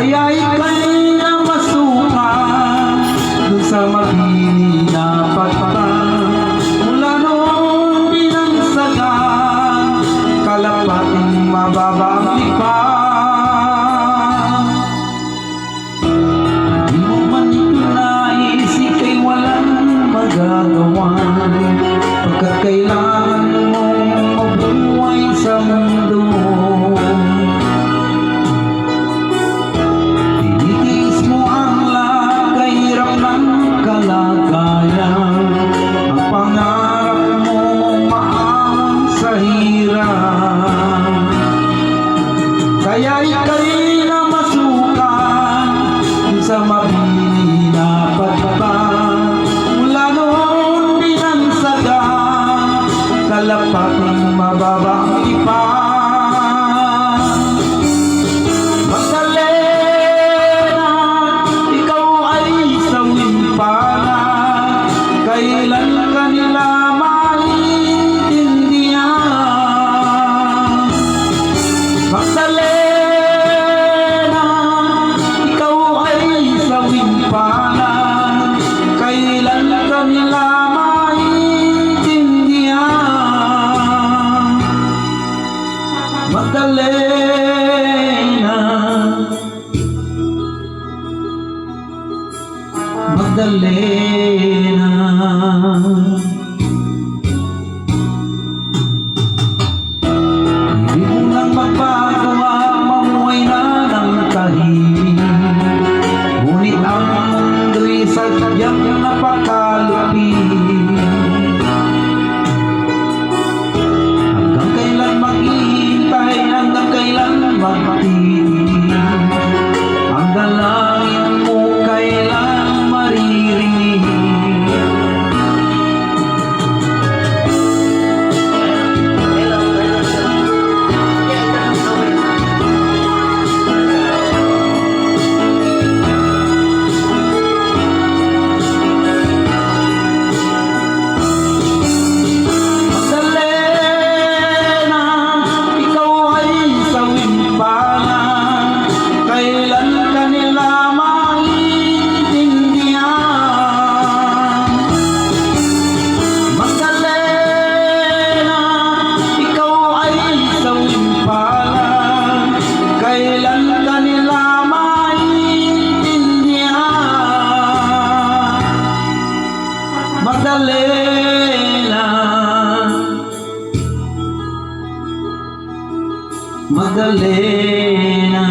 Kaya ika'y na masuka dun sa mabini na pagpapa. Mula noon binansaga, kalapating mababa ang lipa. Di mo man ito nais, ika'y walang magagawa, pagkat kailangan mong mabuhay sa mundo. Tinitiis mo ang kahirap ng kalagayan, ang pangarap mo maahang sa hirap. Kaya ika'y na masukan sa mabini na pagbaba. Mula noon binansaga, kalapating mababa ang lipa. Magdalena, ikaw ay sawing pana, kailan ka nila maintindihan? Magdalena, ikaw ay sawing pana, kailan ka nila maintindihan? Magdalena, Magdalena. Hindi mo nang magpagawa, mamuhay na ng tahimik, ngunit ang mundo'y sadyang napakalupit. Hanggang kailan maghihintay, hanggang kailan magtitig, ang dalangin mo kailan maririnig? Magdalena, ikaw ay sawing pana, kailan ka nila maintindihan? Magdalena, ikaw ay sawing pana, kailan ka nila maintindihan? Magdalena, Magdalena.